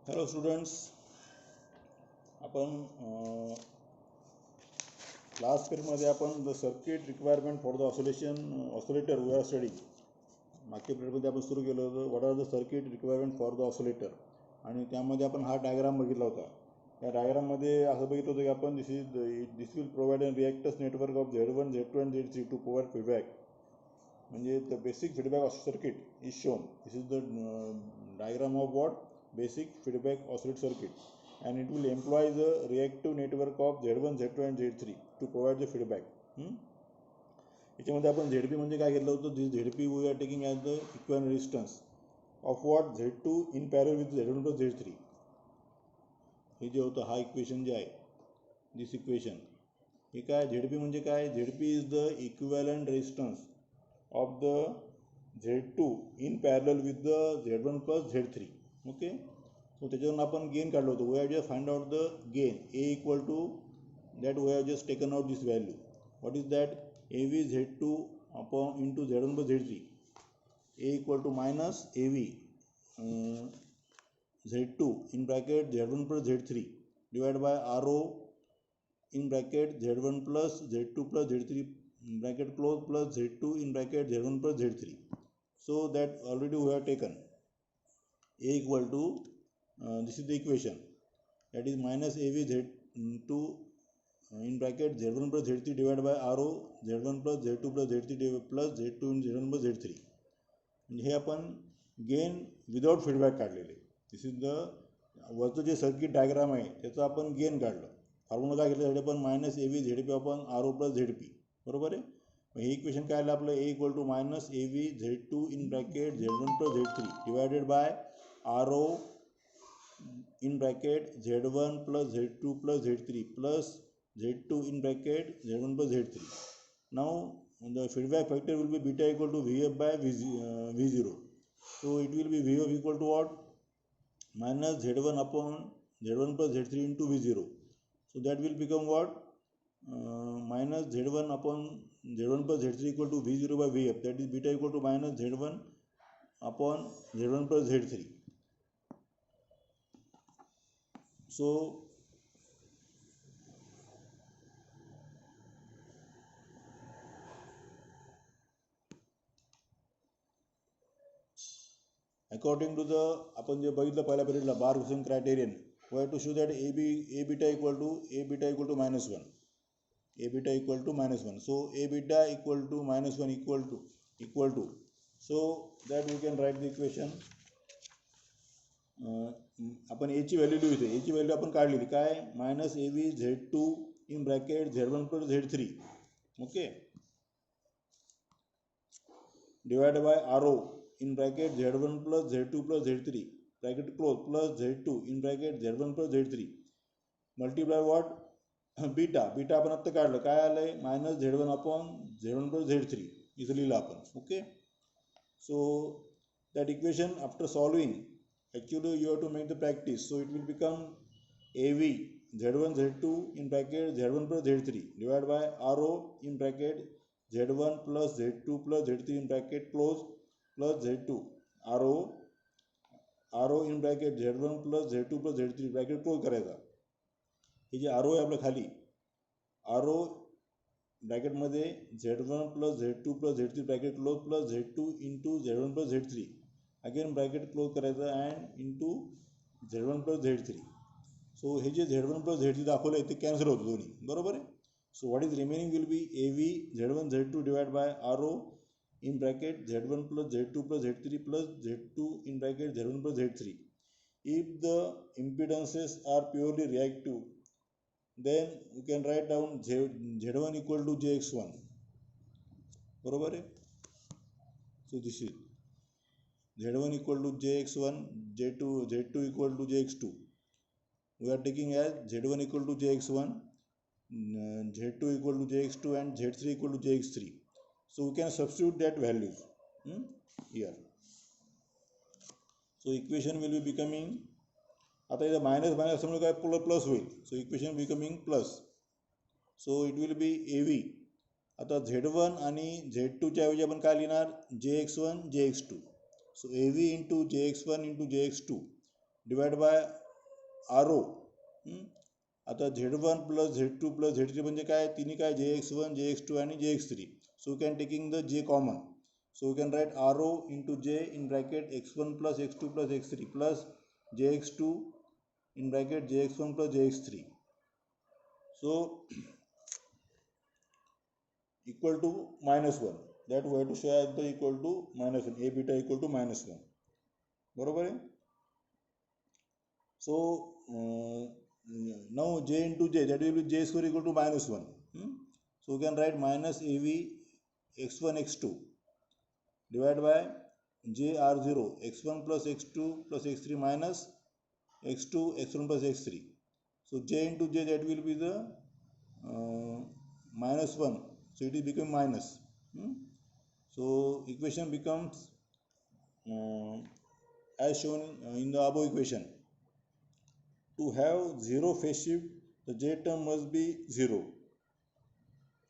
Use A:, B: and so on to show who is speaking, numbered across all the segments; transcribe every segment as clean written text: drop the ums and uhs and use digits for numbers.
A: Hello students, आपण last पिरियडमध्ये आपण the circuit requirement for the oscillator we are study. मागच्या पिरियडमध्ये आपण सुरू केलं होतं what are the circuit requirement for the oscillator, आणि त्यामध्ये आपण हा डायग्राम बघितला होता. या डायग्राममध्ये असं बघितलं होतं की आपण this will provide an reactors network of Z1, Z2 and Z3 to provide feedback. म्हणजे the basic feedback of circuit is shown. This is the diagram of what basic feedback oscillate circuit, and it will employ the reactive network of Z1, Z2 and Z3 to provide the feedback. याच्यामध्ये आपण ZP म्हणजे काय घेतलं होतं. This ZP we are taking as the equivalent resistance of what Z2 in parallel with Z1 plus Z3. हे जे होतं हा इक्वेशन जे आहे, दिस इक्वेशन, हे काय ZP म्हणजे काय. ZP is the equivalent resistance of the Z2 in parallel with the Z1 plus Z3. Okay, so त्याच्यावरून आपण गेन काढलं होतं. We have just find out the gain A equal to that we have just taken out this value. What is that. AV Z2 upon into Z1 plus Z3. A equal to minus AV Z2 in bracket Z1 plus Z3 divide by RO in bracket Z1 plus Z2 plus Z3 bracket close plus Z2 in bracket Z1 plus Z3. So that already we have taken. A equal to this is the equation, that is minus AV Z2 in bracket Z1 plus Z3 divided by RO Z1 plus Z2 plus Z3 plus Z2 in Z1 plus Z3. म्हणजे हे आपण gain without feedback काढलेले. This is the वरचं जे circuit diagram आहे त्याचं आपण gain काढलं. Formula काय घेतलं आपण मायनस AV ZP आपण RO प्लस ZP. बरोबर आहे. हे इक्वेशन काय आलं आपलं. A equal to minus AV Z2 in bracket Z1 plus Z3 divided by RO in bracket Z1 plus Z2 plus Z3 plus Z2 in bracket Z1 plus Z3. Now the feedback factor will be beta equal to VF by V0. So it will be VF equal to what. Minus Z1 upon Z1 plus Z3 into V0. So that will become what. Minus Z1 upon Z1 plus Z3 equal to V0 by VF. That is beta equal to minus Z1 upon Z1 plus Z3. So according to the आपण जे बघितलं पहिल्या पिरियडला बार-विसन criterion, we have to show that A beta equal to minus 1. A beta equal to minus 1. So A beta equal to minus 1 equal to. So that we can write the equation. आपण ए ची value लिहितो. ए ची value आपण काढलेली काय. Minus AV Z2 in bracket Z1 plus Z3. Okay, divide by RO in bracket Z1 plus Z2 plus Z3 bracket close plus Z2 in bracket Z1 plus Z3 multiply what beta. Beta आपण आत्ता काढलं काय आलंय. Minus Z1 upon Z1 plus Z3 इथं लिहिलं आपण. Okay, so that equation after solving actually you have to make the practice. So it will become AV Z1 Z2 in bracket Z1 plus Z3 divided by RO in bracket Z1 plus Z2 plus Z3 in bracket close plus Z2 RO in bracket Z1 plus Z2 plus Z3 bracket close करायचा. हे जे RO आहे आपल्या खाली, RO ब्रॅकेटमध्ये Z1 plus Z2 plus Z3 bracket close plus Z2 into Z1 plus Z3 again bracket close करायचं and into Z1 plus Z3. So हे जे Z1 प्लस Z3 दाखवलं आहे ते कॅन्सल होतं दोन्ही. बरोबर आहे. So what is remaining will be AV Z1 Z2 divide by RO in bracket Z1 plus Z2 plus Z3 plus Z2 in bracket Z1 plus Z3. If the impedances are purely reactive, then you can write down Z1 equal to JX1. बरोबर आहे. So this is Z1 equal to JX1, Z2 equal to JX2. We are taking as Z1 equal to JX1, Z2 equal to JX2 and Z3 equal to JX3. So we can substitute that values here. So equation will be becoming, आता इथं minus minus असल्यामुळे काय plus होईल. So equation becoming plus. So it will be AV. आता Z1 आणि Z2च्या ऐवजी आपण काय लिहिणार. JX1 JX2. So AV into JX1 into JX2 divide by RO. आता Z1 plus Z2 plus Z3 म्हणजे काय, तिन्ही काय JX1 JX2 आणि JX3. So we can taking the J common. So we can write RO into J in bracket X1 plus X2 plus X3 plus JX2 in bracket JX1 plus JX3. So equal to -1. That we have to show as the equal to -1. A beta equal to -1. बरोबर आहे. So now J into J, that will be J square equal to -1. So we can write minus AV x1 x2 divided by JR0 x1 plus x2 plus x3 minus x2 x1 plus x3. So J into J, that will be the -1. So it is become minus. So equation becomes as shown in the above equation. To have zero phase shift, the J term must be 0.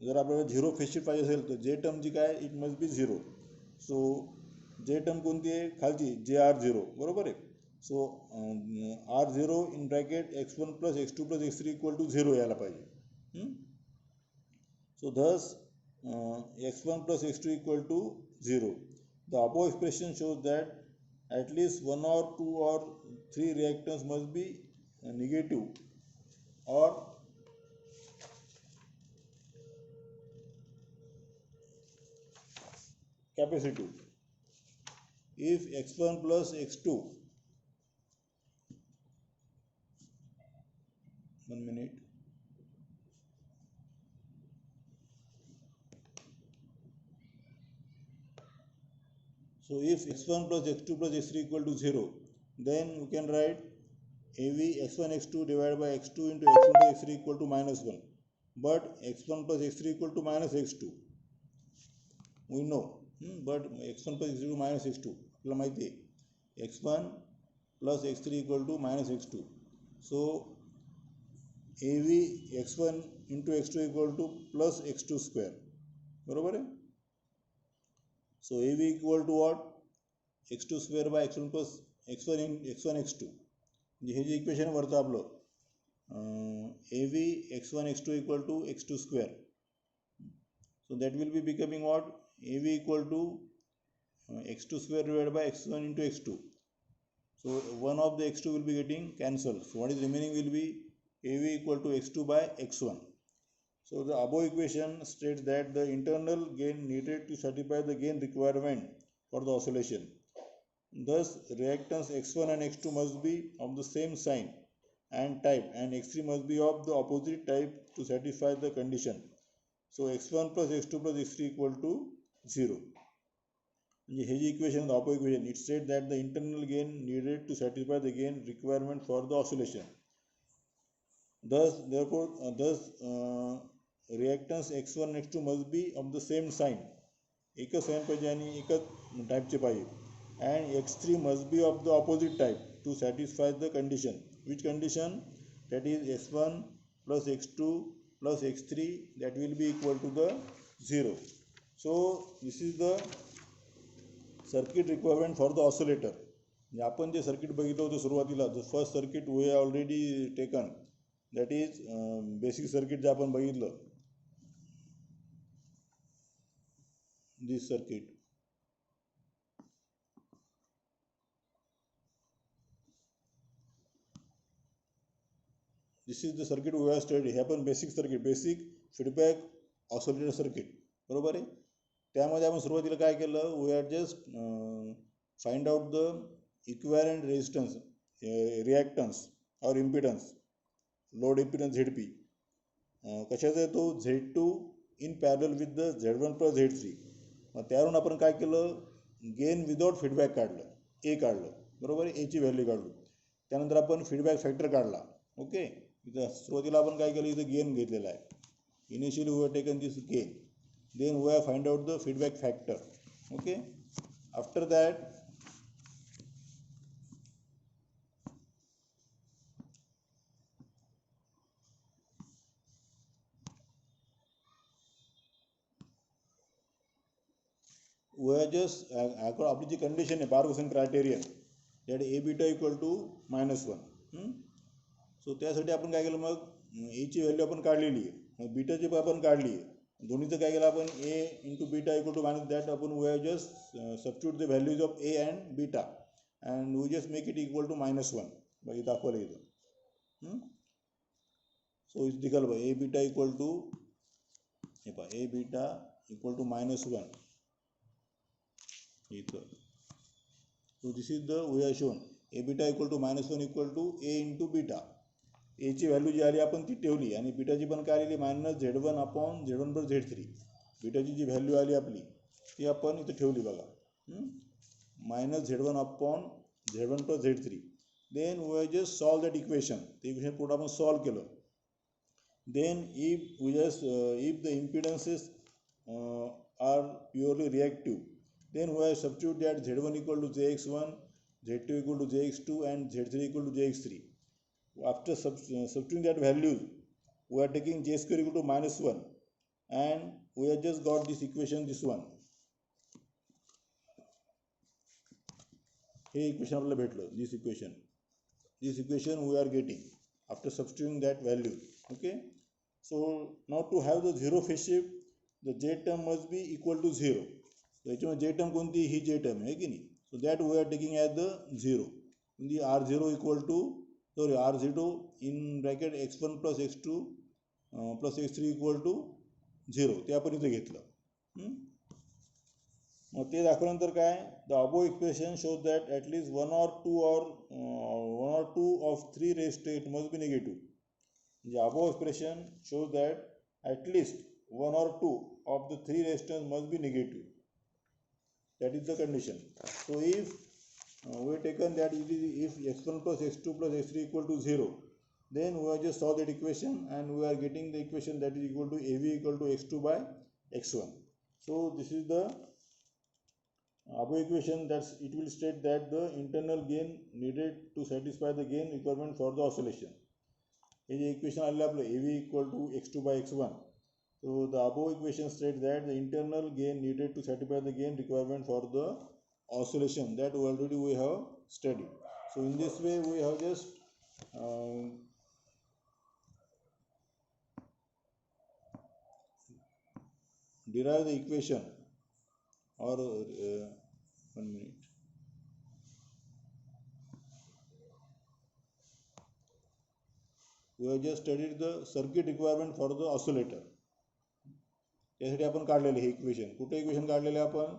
A: जर आपल्याला zero phase shift पाहिजे असेल तर J term जी काय it must be 0. So J term कोणती आहे, खालची JR0, बरोबर आहे. So R0 in bracket x1 plus x2 plus x3 equal to 0 यायला पाहिजे. सो thus x1 plus x2 equal to 0. The above expression shows that at least 1 or 2 or 3 reactants must be negative or capacitive. If x1 plus x2, 1 minute. So if x1 plus x2 plus x3 equal to 0, then we can write AV x1 x2 divided by x2 into x1 plus x3 equal to -1. But x1 plus x3 equal to minus x2. We know. But x1 plus x3 minus x2. आपल्याला माहिती आहे x1 plus x3 equal to minus x2. So AV x1 into x2 equal to plus x2 square. बरोबर आहे. So AV equal to what? x2 square by x1 plus x1 in x1 x2. म्हणजे हे जे equation वरतं आपलं AV x1 x2 equal to x2 square. So that will be becoming what? AV equal to x2 square divided by x1 into x2. So one of the x2 will be getting cancelled. So what is remaining will be AV equal to x2 by x1. So the above equation states that the internal gain needed to satisfy the gain requirement for the oscillation. Thus, reactants x1 and x2 must be of the same sign and type, and x3 must be of the opposite type to satisfy the condition. So x1 plus x2 plus x3 equal to 0. हे जे equation, the above equation, it states that the internal gain needed to satisfy the gain requirement for the oscillation. Thus, therefore, reactants x1 and x2 must be of the same sign. एकच sign पाहिजे आणि एकच टाइपचे पाहिजे. And x3 must be of the opposite type to satisfy the condition. Which condition? That is x1 plus x2 plus x3, that will be equal to the 0. So this is the circuit requirement for the oscillator. आपण जे circuit बघितलं होतं सुरुवातीला, the first circuit we have already taken, that is basic circuit जे आपण बघितलं, this circuit. This is the circuit we have studied. हे आपण basic circuit, basic feedback oscillator circuit, बरोबर आहे. त्यामध्ये आपण सुरुवातीला काय केलं, we are just find out the equivalent resistance, reactance और इम्पिडन्स, लोड इम्पिडन्स ZP. कशाचा आहे तो, Z2 in parallel with the Z1 plus Z3. मग त्यावरून आपण काय केलं, गेन विदाउट फीडबॅक काढलं, ए काढलं, बरोबर आहे, एची व्हॅल्यू काढली. त्यानंतर आपण फीडबॅक फॅक्टर काढला. ओके, इथं सुरुवातीला आपण काय केलं, इथं गेन घेतलेला आहे. Initially we have taken this gain, then we have find out the feedback factor. Okay, after that we have just आपली जी कंडिशन आहे, Barkhausen criterion, that A beta equal to -1. So त्यासाठी आपण काय केलं, मग एची व्हॅल्यू आपण काढलेली आहे, मग बीटाची पण आपण काढली आहे, दोन्हीचं काय केलं आपण, A into beta equal to minus that आपण we have just substitute the values of A and beta and we just make it equal to -1. बघा इथं दाखवलं इथं. सो इथं दिखाल बघा ए बीटा इक्वल टू, हे पहा ए बीटा इक्वल टू -1 इथं. So this is the we are shown A beta equal to -1 equal to A into beta. एची व्हॅल्यू जी आली आपण ती ठेवली आणि बीटाची पण काय आलेली -Z1 upon Z1 plus Z3. बीटाची जी व्हॅल्यू आली आपली ती आपण इथं ठेवली बघा, -Z1 upon Z1 plus Z3. Then we have just solve that equation. ते इक्वेशन पुढे आपण सॉल्व केलं. Then if we just if the impedances are purely reactive, then we have substitute that Z1 equal to Jx1, Z2 equal to Jx2 and Z3 equal to Jx3. After substituting that values, we are taking J square equal to -1 and we have just got this equation, this one. हे equation आपल्याला भेटलं, this equation we are getting after substituting that value. Okay, so now to have the zero phase shift, the J term must be equal to 0. याच्यामध्ये जे term कोणती, ही जे term आहे की नाही. So that we are taking as the 0. म्हणजे R0 equal to R0 in bracket x1 plus x2 plus x3 equal to 0. ते आपण इथं घेतलं. मग ते दाखवल्यानंतर काय, the above equation shows that at least one or two of 3 rest it must be negative. म्हणजे above expression shows that at least 1 or 2 of the 3 resistance must be negative. That is the condition. So if we taken that it is if x1 plus x2 plus x3 equal to 0, then we have just solved that equation and we are getting the equation that is equal to AV equal to x2 by x1. So this is the above equation. That's it will state that the internal gain needed to satisfy the gain requirement for the oscillation. This equation आलेलं आपलं AV equal to x2 by x1. So the above equation states that the internal gain needed to satisfy the gain requirement for the oscillation that already we have studied. So in this way we have just derived the equation or 1 minute. We have just studied the circuit requirement for the oscillator. त्यासाठी आपण काढलेले हे equation. कुठे equation काढलेले आपण,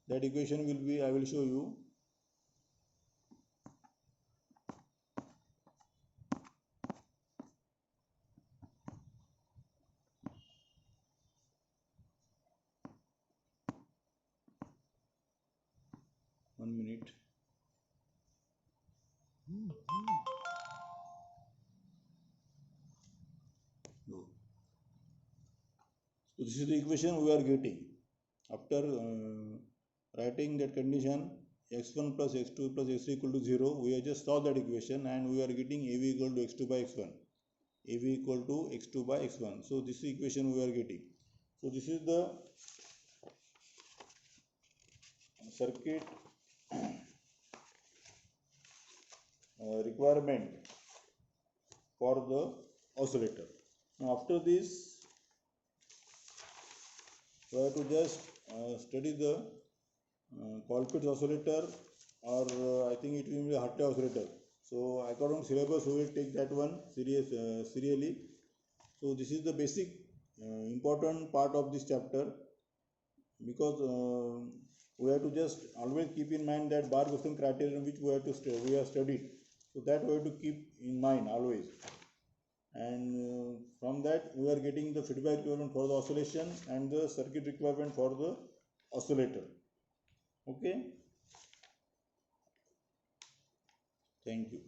A: that equation will be, I will show you. One minute. So this is the equation we are getting after writing that condition x1 plus x2 plus x3 equal to 0. We have just solved that equation and we are getting AV equal to x2 by x1. AV equal to x2 by x1. So this is the equation we are getting. So this is the circuit requirement for the oscillator. Now after this we have to just study the Colpitt's oscillator, or I think it will be a Hartree oscillator. So according to syllabus we will take that one serially. So this is the basic important part of this chapter, because we have to just always keep in mind that Bar-Gaussian criterion which we have studied. So that we have to keep in mind always. And from that we are getting the feedback requirement for the oscillation and the circuit requirement for the oscillator. Okay, thank you.